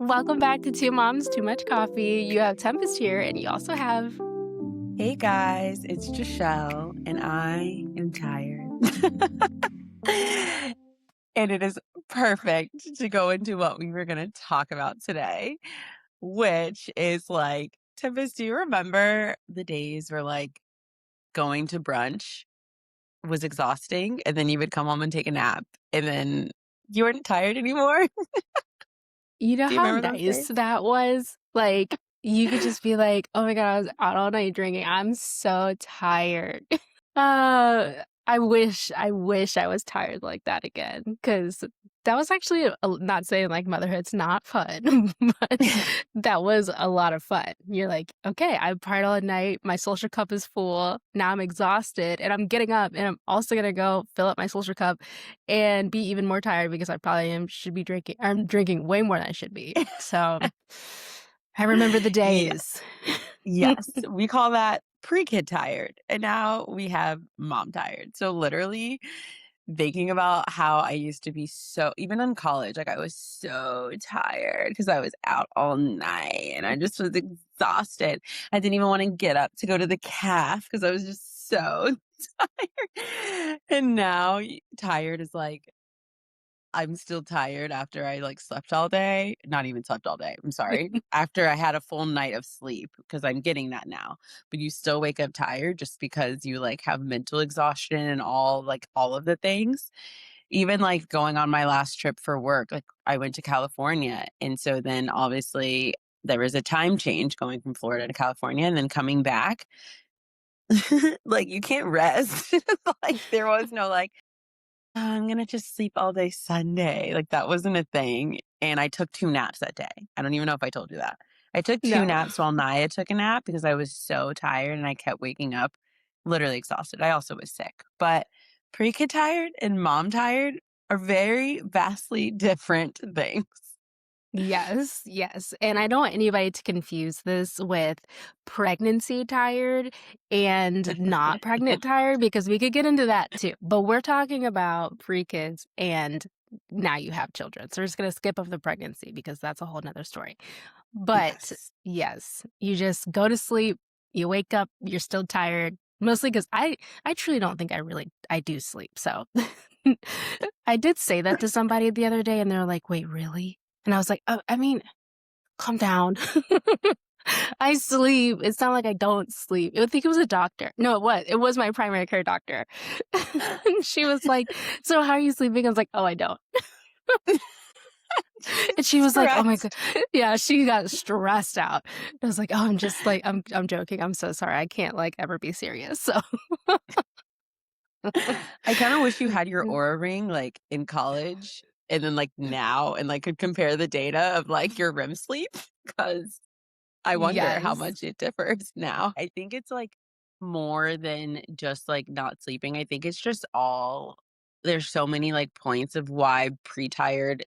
Welcome back to Two Moms, Too Much Coffee. You have Tempest here, and you also have. Hey guys, it's Jashelle, and I am tired. And it is perfect to go into what we were going to talk about today, which is like, Tempest, do you remember the days where like going to brunch was exhausting and then you would come home and take a nap and then you weren't tired anymore? You know Do you how remember those nice days? that was? Like, you could just be like, oh my God, I was out all night drinking. I'm so tired. I wish I was tired like that again. Cause that was actually not saying like motherhood's not fun, but that was a lot of fun. You're like, okay, I partied all night. My social cup is full. Now I'm exhausted and I'm getting up and I'm also gonna go fill up my social cup and be even more tired because I probably should be drinking. I'm drinking way more than I should be. So I remember the Yeah, days. yes, we call that pre-kid tired, and now we have mom tired. So literally thinking about how I used to be so even in college, like, I was so tired because I was out all night and I just was exhausted. I didn't even wanna get up to go to the calf because I was just so tired. And now tired is like I'm still tired after I, like, slept all day not even slept all day, I'm sorry. After I had a full night of sleep, because 'cause I'm getting that now, but you still wake up tired just because you, like, have mental exhaustion and all of the things. Even, like, going on my last trip for work, like, I went to California, and so then obviously there was a time change going from Florida to California and then coming back. Like, you can't rest. Like, there was no, like, I'm gonna just sleep all day Sunday." Like, that wasn't a thing, and I took 2 naps that day. I don't even know if I told you that. I took 2 No. naps while Naya took a nap because I was so tired and I kept waking up literally exhausted. I also was sick, but pre-kid tired and mom tired are very vastly different things. Yes, yes. And I don't want anybody to confuse this with pregnancy tired and not pregnant tired because we could get into that too. But we're talking about pre kids and now you have children. So we're just going to skip over the pregnancy because that's a whole nother story. But Yes. yes, you just go to sleep, you wake up, you're still tired. Mostly because I truly don't think I do sleep. So I did say that to somebody the other day and they're like, wait, really? And I was like, "Oh, I mean, calm down. I sleep. It's not like I don't sleep." I think it was a doctor. No, it was. It was my primary care doctor. And she was like, "So how are you sleeping?" I was like, "Oh, I don't." And she was like, "Oh my god." Stressed. Yeah, she got stressed out. I was like, "Oh, I'm just like I'm joking. I'm so sorry. I can't like ever be serious." So I kinda wish you had your Aura ring, like, in college and then, like, now and, like, could compare the data of, like, your REM sleep because I wonder how Yes. much it differs now. I think it's, like, more than just, like, not sleeping. I think it's just all there's so many, like, points of why pre-tired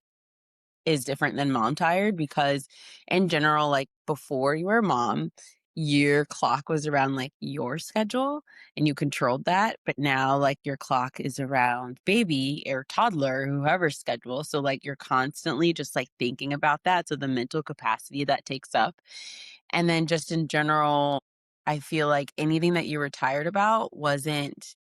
is different than mom tired because in general, like before you were a mom, your clock was around like your schedule and you controlled that. But now like your clock is around baby or toddler, whoever's schedule. So like you're constantly just like thinking about that. So the mental capacity that takes up. And then just in general, I feel like anything that you were tired about wasn't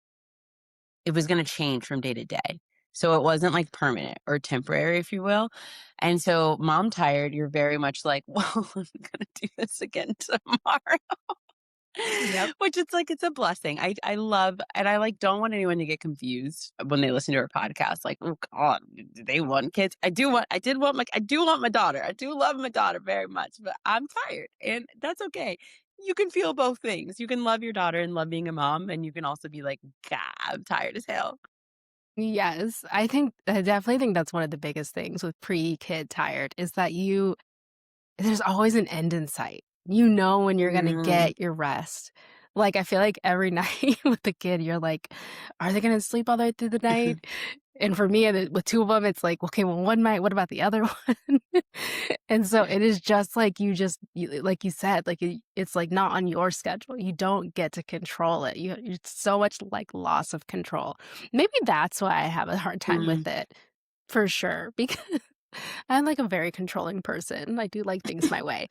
it was gonna change from day to day. So it wasn't, like, permanent or temporary, if you will, and so mom tired, you're very much like, "Well, I'm gonna do this again tomorrow," Yep. which it's like it's a blessing. I love and I, like, don't want anyone to get confused when they listen to our podcast, like, "Oh god, do they want kids?" I do want my daughter. I do love my daughter very much, but I'm tired, and that's okay. You can feel both things. You can love your daughter and love being a mom, and you can also be like, "God, I'm tired as hell." Yes. I definitely think that's one of the biggest things with pre-kid tired is that there's always an end in sight. You know when you're gonna Mhm. get your rest. Like, I feel like every night with the kid, you're like, "Are they gonna sleep all the way through the night?" And for me, with 2 of them, it's like, "Okay, well, one night, what about the other one?" And so it is just like like you said, like, it's, like, not on your schedule. You don't get to control it. It's so much, like, loss of control. Maybe that's why I have a hard time Mm. with it, for sure, because I'm like a very controlling person. I do like things my way.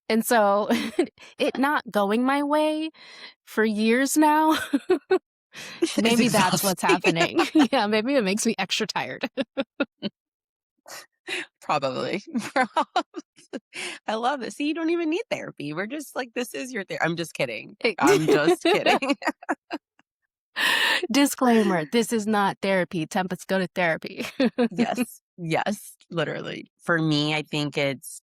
And so it not going my way for years now, It's maybe that's what's exhausting. happening. Yeah, maybe it makes me extra tired. Probably. I love it. See, you don't even need therapy. We're just like, this is your therapy. I'm just kidding. I'm just kidding. Disclaimer, this is not therapy. Tempest, go to therapy. Yes. Yes. Literally. For me, I think it's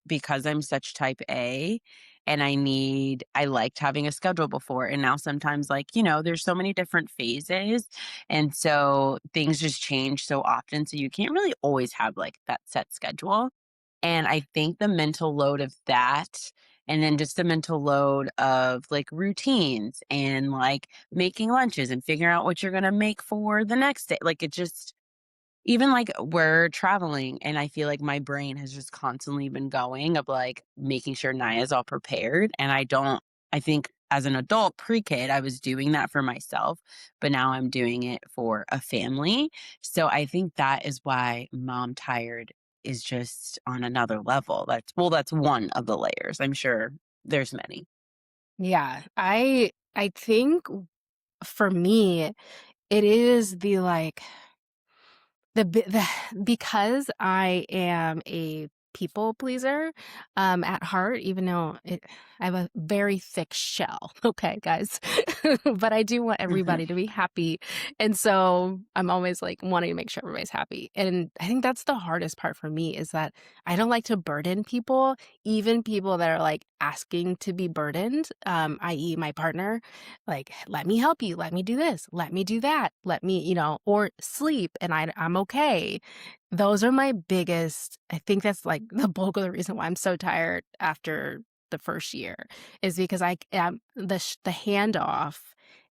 because I'm such type A and I liked having a schedule before. And now sometimes, like, there's so many different phases. And so things just change so often. So you can't really always have like that set schedule. And I think the mental load of that, and then just the mental load of like routines and like making lunches and figuring out what you're going to make for the next day. Like it just, even, like, we're traveling, and I feel like my brain has just constantly been going of, like, making sure Naya's all prepared, and I think as an adult, pre-kid, I was doing that for myself, but now I'm doing it for a family, so I think that is why mom tired is just on another level. That's one of the layers, I'm sure there's many. Yeah, I think for me, it is the, like, the because I am a people pleaser, at heart, even though I have a very thick shell, okay, guys? But I do want Mhm, everybody to be happy, and so I'm always, like, wanting to make sure everybody's happy, and I think that's the hardest part for me is that I don't like to burden people, even people that are, like, asking to be burdened, i.e. my partner, like, "Let me help you, let me do this, let me do that, let me" or sleep, and I'm okay. Those are my biggest I think that's, like, the bulk of the reason why I'm so tired after the first year is because I am the handoff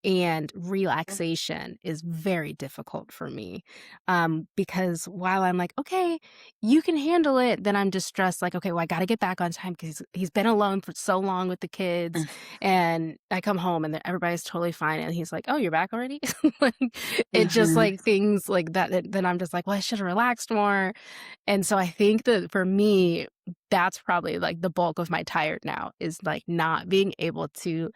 and relaxation is very difficult for me, because while I'm like, "Okay, you can handle it," then I'm just stressed, like, "Okay, well, I gotta get back on time because he's been alone for so long with the kids," mm, and I come home and everybody's totally fine, and he's like, "Oh, you're back already?" Like, it just, mhm, like, things like that then I'm just like, "Well, I should've relaxed more," and so I think that for me, that's probably, like, the bulk of my tired now is, like, not being able to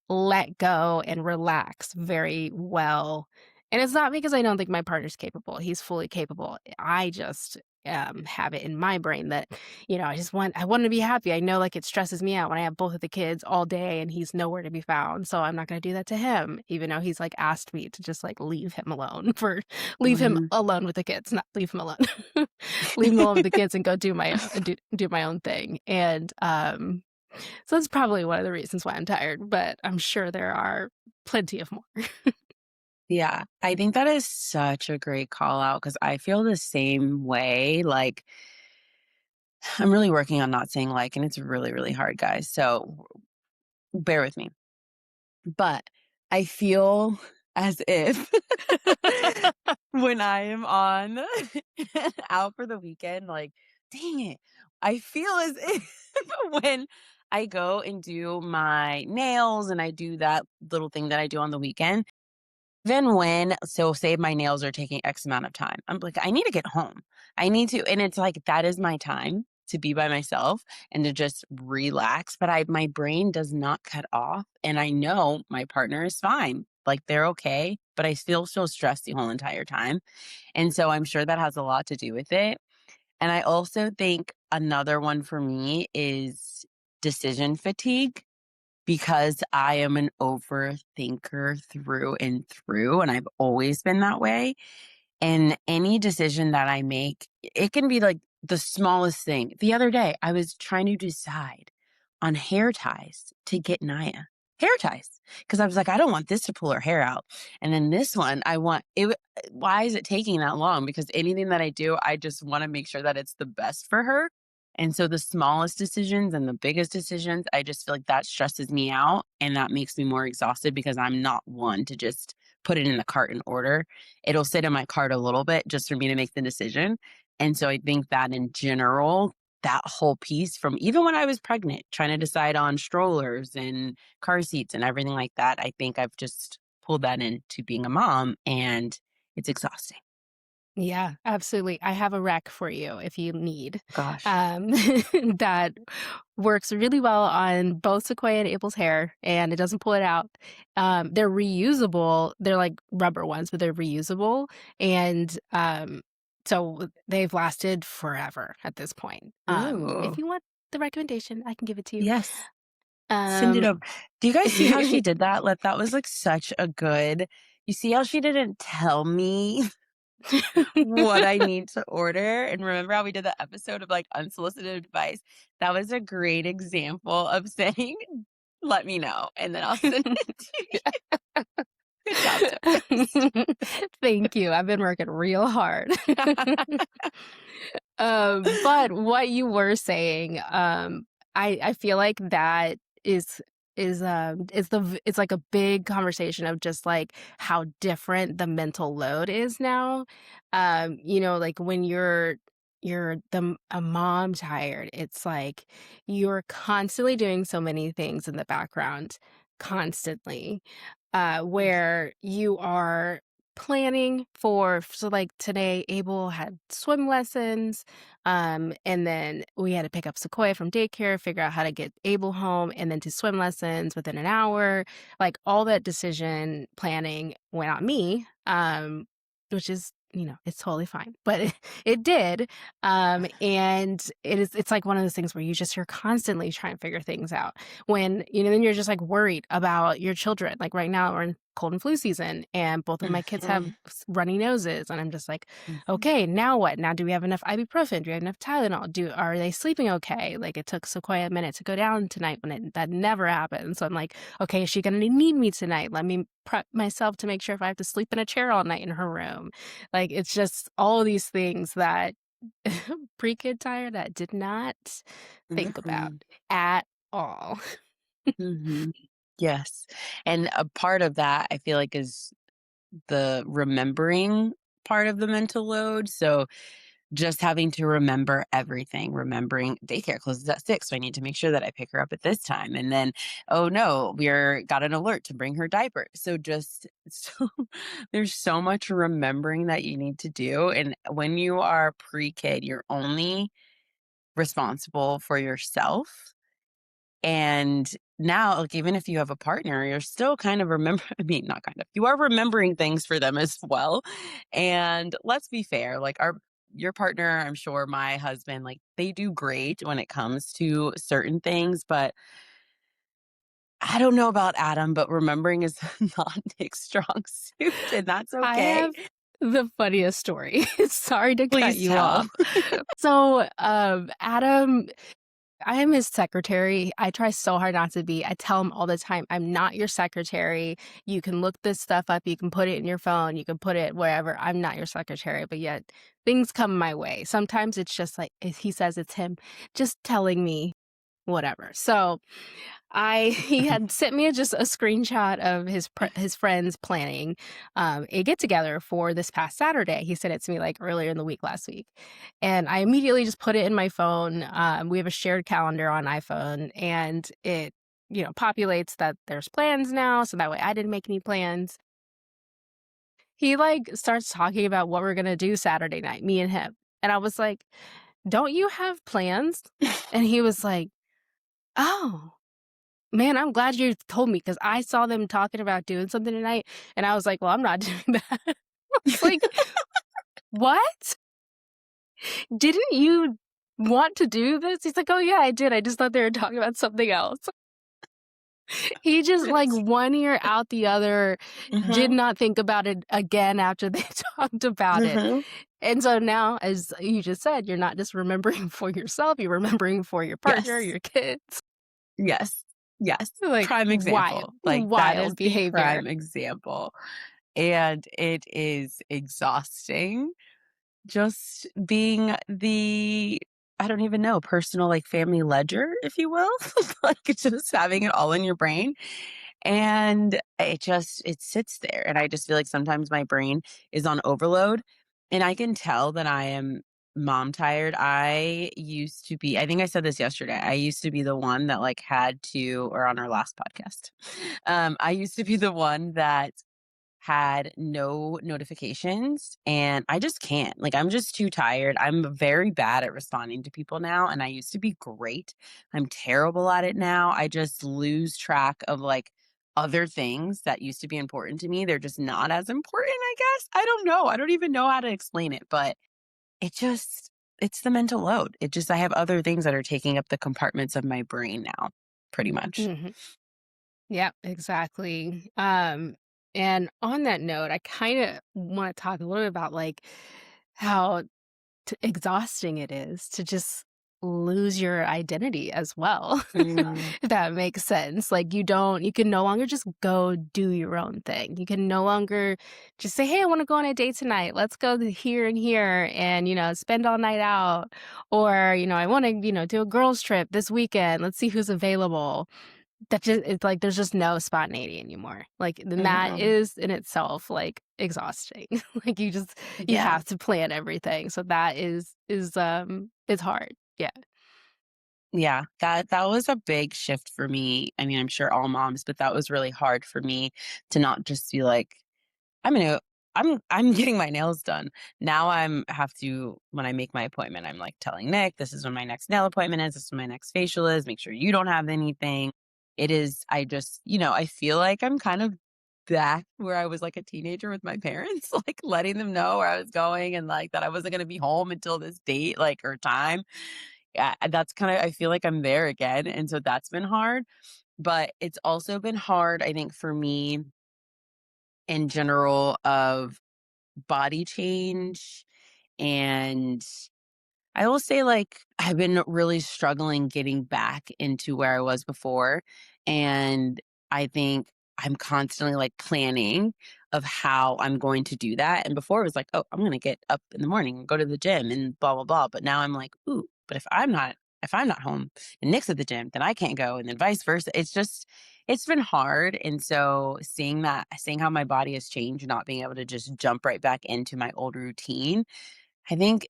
let go and relax very well, and it's not because I don't think my partner's capable, he's fully capable. I just, have it in my brain that, I want him to be happy. I know, like, it stresses me out when I have both of the kids all day and he's nowhere to be found, so I'm not gonna do that to him, even though he's, like, asked me to just, like, leave him mhm. alone with the kids, not leave him alone. Leave him alone with the kids and go do my own thing, and, so that's probably one of the reasons why I'm tired, but I'm sure there are plenty of more. Yeah, I think that is such a great call out because I feel the same way. Like, I'm really working on not saying like, and it's really, really hard, guys. So bear with me. But I feel as if when I am on out for the weekend, like, dang it, I feel as if when I go and do my nails and I do that little thing that I do on the weekend, even when so say my nails are taking X amount of time, I'm like, "I need to get home. I need to," and it's like, that is my time to be by myself and to just relax, but my brain does not cut off, and I know my partner is fine. Like, they're okay, but I still feel stressed the whole entire time, and so I'm sure that has a lot to do with it, and I also think another one for me is decision fatigue because I am an overthinker through and through, and I've always been that way. And any decision that I make, it can be like the smallest thing. The other day, I was trying to decide on hair ties to get Naya. Hair ties. Because I was like, I don't want this to pull her hair out. And then this one, I want it. Why is it taking that long? Because anything that I do, I just want to make sure that it's the best for her. And so the smallest decisions and the biggest decisions, I just feel like that stresses me out and that makes me more exhausted because I'm not one to just put it in the cart and order. It'll sit in my cart a little bit just for me to make the decision. And so I think that in general, that whole piece from even when I was pregnant, trying to decide on strollers and car seats and everything like that, I think I've just pulled that into being a mom and it's exhausting. Yeah, absolutely. I have a rack for you if you need. Gosh. Um, that works really well on both Sequoia and Abel's hair, and it doesn't pull it out. They're reusable. They're like rubber ones, but they're reusable, and so they've lasted forever at this point. If Ooh. you want the recommendation, I can give it to you. Yes. Send it Um, over. Do you guys see how she did that? Like, that was, like, such a good you see how she didn't tell me what I need to order? And remember how we did the episode of, like, unsolicited advice? That was a great example of saying, "Let me know, and then I'll send it to you." Good job, Tempest. Thank you. I've been working real hard. But what you were saying, I feel like that it's like a big conversation of just like how different the mental load is now. Like when a mom tired, it's like you're constantly doing so many things in the background, constantly, where you are planning for so like today Abel had swim lessons, and then we had to pick up Sequoia from daycare, figure out how to get Abel home and then to swim lessons within an hour. Like all that decision planning went on me, which is, it's totally fine, but it did. And it's like one of those things where you're constantly trying to figure things out when, then you're just like worried about your children. Like right now we're in cold and flu season and both of my kids have Mhm, runny noses, and I'm just like, mhm, okay, now what? Now do we have enough ibuprofen? Do we have enough Tylenol? Are they sleeping okay? Like it took Sequoia a minute to go down tonight that never happened. So I'm like, okay, is she gonna need me tonight? Let me prep myself to make sure if I have to sleep in a chair all night in her room. Like it's just all of these things that pre-kid tired that did not think about mhm, at all. mhm. Yes, and a part of that, I feel like, is the remembering part of the mental load, so just having to remember everything, remembering daycare closes at 6, so I need to make sure that I pick her up at this time, and then, "Oh, no, we're got an alert to bring her diaper." So just so there's so much remembering that you need to do, and when you are pre-kid, you're only responsible for yourself, and now, like, even if you have a partner, you're still kind of remember I mean, not kind of, you are remembering things for them as well. And let's be fair, like your partner, I'm sure my husband, like they do great when it comes to certain things, but I don't know about Adam, but remembering is not Nick's strong suit, and that's I okay. have the funniest story. Sorry to cut Please you tell. off. So, Adam, I am his secretary. I try so hard not to be. I tell him all the time, I'm not your secretary. You can look this stuff up. You can put it in your phone. You can put it wherever. I'm not your secretary. But yet things come my way. Sometimes it's just like, if he says it's him, just telling me whatever. So he had sent me just a screenshot of his friends planning a get together for this past Saturday. He sent it to me like earlier in the week last week, and I immediately just put it in my phone. We have a shared calendar on iPhone, and it populates that there's plans now, so that way I didn't make any plans. He like starts talking about what we're gonna do Saturday night, me and him, and I was like, "Don't you have plans?" And he was like, "Oh." Man, I'm glad you told me because I saw them talking about doing something tonight, and I was like, "Well, I'm not doing that." I was like, "What? Didn't you want to do this?" He's like, "Oh, yeah, I did. I just thought they were talking about something else." He just, like, It's one ear out the other, did mhm, not think about it again after they talked about it. mhm. And so now, as you just said, you're not just remembering for yourself, you're remembering for your partner, Yes. your kids. Yes. Yes. Like, Prime wild, example. Like, that is wild the behavior. prime example, and it is exhausting just being the I don't even know, personal, like, family ledger, if you will? Like, just having it all in your brain, and it sits there, and I just feel like sometimes my brain is on overload, and I can tell that I am mom tired. I used to be I think I said this yesterday, I used to be the one that, like, had to or on our last podcast. I used to be the one that had no notifications, and I just can't. Like, I'm just too tired. I'm very bad at responding to people now, and I used to be great. I'm terrible at it now. I just lose track of like other things that used to be important to me. They're just not as important, I guess. I don't know. I don't even know how to explain it, but it just it's the mental load. It just I have other things that are taking up the compartments of my brain now, pretty much. Mhm. Yeah, exactly. And on that note, I kind of want to talk a little bit about like how exhausting it is to just lose your identity as well. Mm, If that makes sense. Like you can no longer just go do your own thing. You can no longer just say, "Hey, I want to go on a date tonight. Let's go to here and here and, spend all night out." Or, I want to, do a girls trip this weekend. Let's see who's available. That just it's like there's just no spontaneity anymore. Like, then I that know. is in itself, like, exhausting. Like, you Yeah. have to plan everything. So that it's hard. Yeah. Yeah, that was a big shift for me. I mean, I'm sure all moms, but that was really hard for me to not just be like, I'm gonna I'm getting my nails done. Now I'm have to when I make my appointment, I'm like telling Nick, this is when my next nail appointment is, this is when my next facial is, make sure you don't have anything. It is I just, I feel like I'm kind of back where I was like a teenager with my parents, like letting them know where I was going and like that I wasn't gonna be home until this date, like or time. Yeah, that's kinda I feel like I'm there again, and so that's been hard, but it's also been hard, I think, for me in general of body change, and I will say, like, I've been really struggling getting back into where I was before, and I think I'm constantly, like, planning of how I'm going to do that, and before it was like, "Oh, I'm gonna get up in the morning and go to the gym and blah, blah, blah," but now I'm like, "Ooh, but if I'm not home and Nick's at the gym, then I can't go, and then vice versa." It's been hard, and so seeing how my body has changed, not being able to just jump right back into my old routine, I think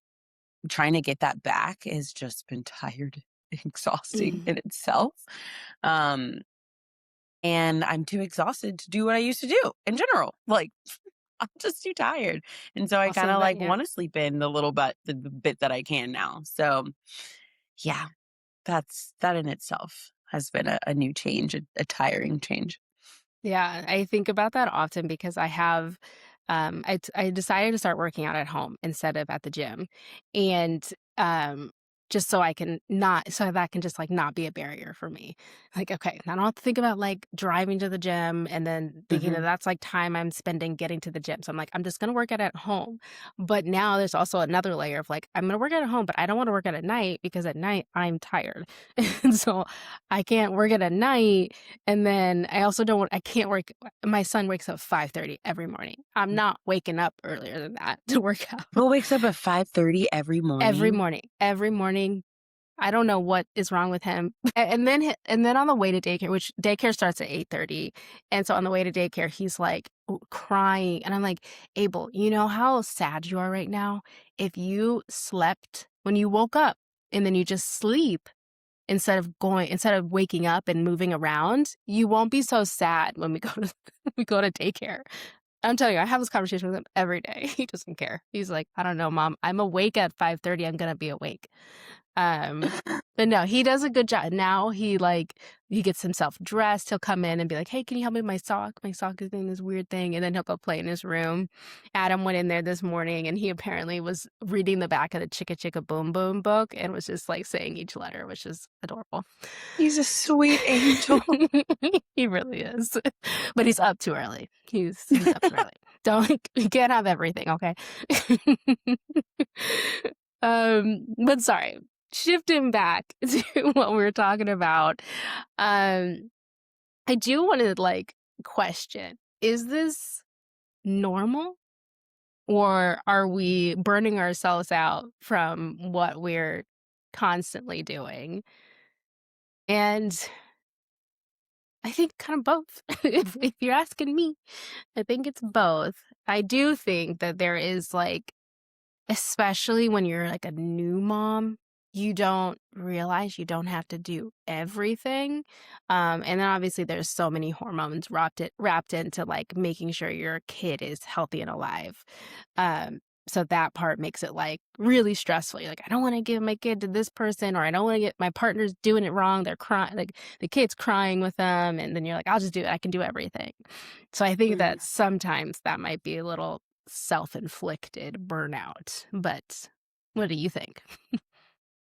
trying to get that back has just been tired, exhausting Mhm. in itself. Um, and I'm too exhausted to do what I used to do in general. Like, I'm just too tired. And so I kind Also of that, like yeah. want to sleep in the bit that I can now. So yeah, that in itself has been a new change, a tiring change. Yeah, I think about that often because I decided to start working out at home instead of at the gym, and, just so that can just, like, not be a barrier for me. Like, okay, I don't have to think about, like, driving to the gym and then thinking that Hmm. that's, like, time I'm spending getting to the gym, so I'm like, "I'm just gonna work out at home." But now there's also another layer of, like, I'm gonna work out at home, but I don't wanna work out at night because at night I'm tired, and so I can't work out at night, and then I can't work my son wakes up 5:30 every morning. I'm not waking up earlier than that to work out. Who wakes up at 5:30 every Every morning? morning, every morning. I don't know what is wrong with him. And then on the way to daycare, which daycare starts at 8:30, and so on the way to daycare, he's, like, crying, and I'm like, "Abel, you know how sad you are right now? If you slept when you woke up and then you just sleep instead of waking up and moving around, you won't be so sad when we go to we go to daycare." I'm telling you, I have this conversation with him every day. He doesn't care. He's like, "I don't know, mom. I'm awake at 5:30. I'm gonna be awake." Um, but no, he does a good job. Now he gets himself dressed. He'll come in and be like, "Hey, can you help me with my sock? My sock is doing this weird thing." And then he'll go play in his room. Adam went in there this morning and he apparently was reading the back of the Chicka Chicka Boom Boom book and was just like saying each letter, which is adorable. He's a sweet angel. He really is. But he's up too early. He's up too early. Don't you can't have everything, okay? But sorry, shifting back to what we were talking about, um, I do wanna, like, question, is this normal, or are we burning ourselves out from what we're constantly doing? And I think kind of both. If you're asking me, I think it's both. I do think that there is, like, especially when you're, like, a new mom. you don't realize you don't have to do everything. And then obviously there's so many hormones wrapped into like making sure your kid is healthy and alive. So that part makes it like really stressful. You're like, I don't want to give my kid to this person, or I don't want to get my partner's doing it wrong. They're crying, like the kid's crying with them. And then you're like, I'll just do it. I can do everything. So I think Mhm. that sometimes that might be a little self inflicted burnout. But what do you think?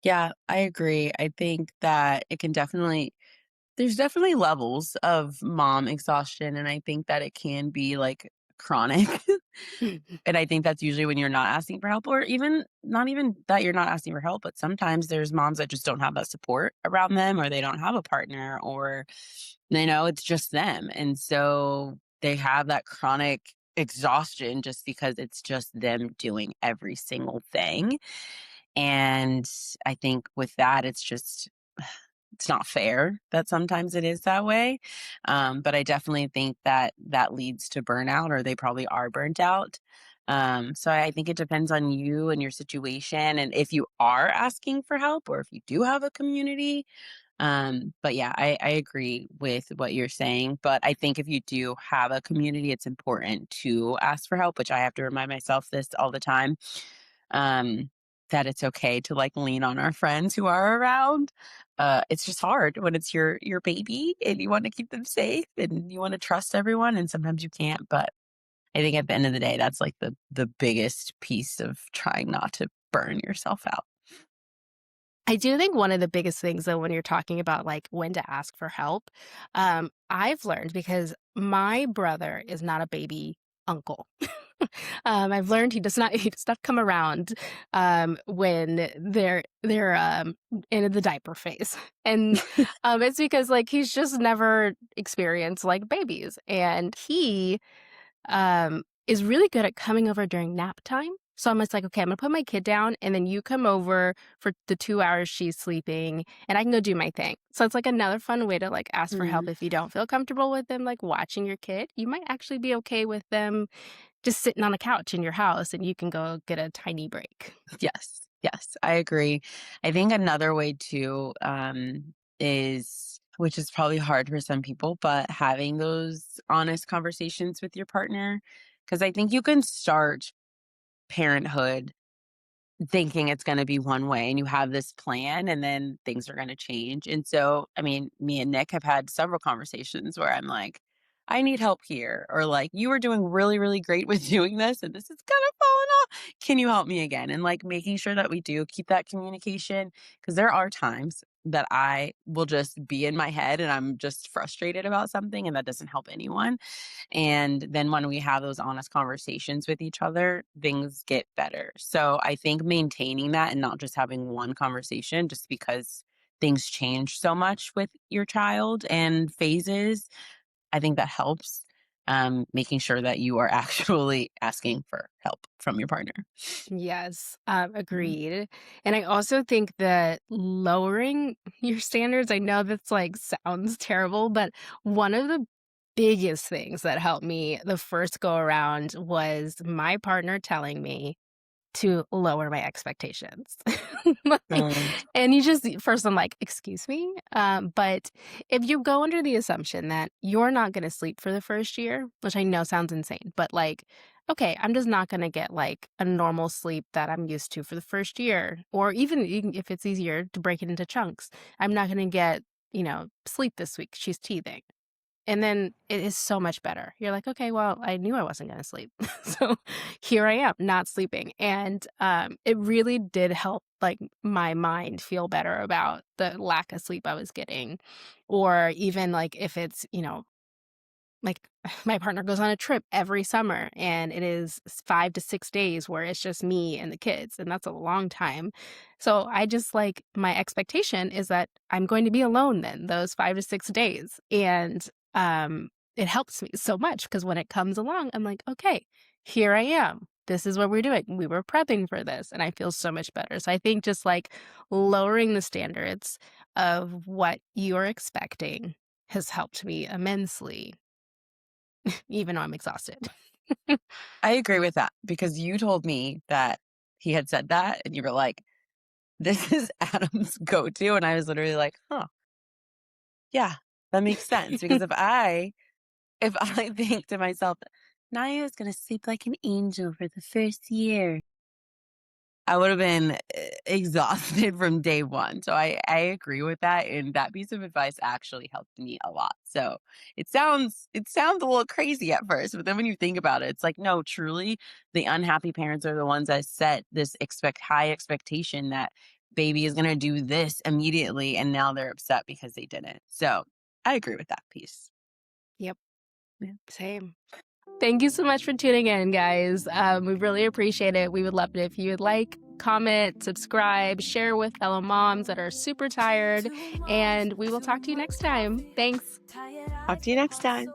Yeah, I agree. I think that it can definitely there's definitely levels of mom exhaustion, and I think that it can be, like, chronic. And I think that's usually when you're not asking for help, or even not even that you're not asking for help, but sometimes there's moms that just don't have that support around them, or they don't have a partner, or, it's just them. And so they have that chronic exhaustion just because it's just them doing every single thing. And I think with that, it's not fair that sometimes it is that way. But I definitely think that that leads to burnout, or they probably are burnt out. So I think it depends on you and your situation, and if you are asking for help, or if you do have a community. But yeah, I agree with what you're saying. But I think if you do have a community, it's important to ask for help, which I have to remind myself this all the time. Um, that it's okay to like lean on our friends who are around. It's just hard when it's your baby and you want to keep them safe and you want to trust everyone, and sometimes you can't. But I think at the end of the day, that's like the biggest piece of trying not to burn yourself out. I do think one of the biggest things though when you're talking about like when to ask for help, I've learned because my brother is not a baby uncle. I've learned he does not come around when they're in the diaper phase, and it's because like he's just never experienced like babies, and he is really good at coming over during nap time. So I'm just like, okay, I'm gonna put my kid down and then you come over for the 2 hours she's sleeping and I can go do my thing. So it's like another fun way to like ask for help Mhm. if you don't feel comfortable with them like watching your kid. You might actually be okay with them just sitting on a couch in your house and you can go get a tiny break. Yes, yes, I agree. I think another way too, is which is probably hard for some people, but having those honest conversations with your partner, because I think you can start parenthood thinking it's gonna be one way and you have this plan and then things are gonna change. And so, I mean, me and Nick have had several conversations where I'm like, "I need help here," or like, "You were doing really, really great with doing this and this is kind of falling off. Can you help me again?" And like making sure that we do keep that communication, because there are times that I will just be in my head and I'm just frustrated about something and that doesn't help anyone. And then when we have those honest conversations with each other, things get better. So I think maintaining that and not just having one conversation just because things change so much with your child and phases, I think that helps. Making sure that you are actually asking for help from your partner. Yes, Mhm. agreed. And I also think that lowering your standards, I know that's like sounds terrible, but one of the biggest things that helped me the first go around was my partner telling me to lower my expectations. Like, Mm, and you just first I'm like, "Excuse me?" But if you go under the assumption that you're not gonna sleep for the first year, which I know sounds insane, but, like, okay, I'm just not gonna get, like, a normal sleep that I'm used to for the first year, or even if it's easier to break it into chunks, I'm not gonna get, sleep this week, she's teething. And then it is so much better. You're like, "Okay, well, I knew I wasn't gonna sleep." So, here I am not sleeping, and, it really did help, like, my mind feel better about the lack of sleep I was getting, or even, like, if it's, like, my partner goes on a trip every summer, and it is 5 to 6 days where it's just me and the kids, and that's a long time. So, I just like my expectation is that I'm going to be alone then, those 5 to 6 days, and, it helps me so much because when it comes along, I'm like, "Okay, here I am. This is what we're doing. We were prepping for this," and I feel so much better. So, I think just, like, lowering the standards of what you're expecting has helped me immensely even though I'm exhausted. I agree with that because you told me that he had said that and you were like, this is Adam's go-to, and I was literally like, "Huh, yeah, that makes sense." Because if I think to myself, "Naya is gonna sleep like an angel for the first year," I would have been exhausted from day one. So I agree with that, and that piece of advice actually helped me a lot. So it sounds a little crazy at first, but then when you think about it, it's like, no, truly, the unhappy parents are the ones that set this expect high expectation that baby is gonna do this immediately, and now they're upset because they didn't. So I agree with that piece. Yep, Yeah. same. Thank you so much for tuning in, guys. We really appreciate it. We would love it if you would like, comment, subscribe, share with fellow moms that are super tired, and we will talk to you next time. Thanks. Talk to you next time.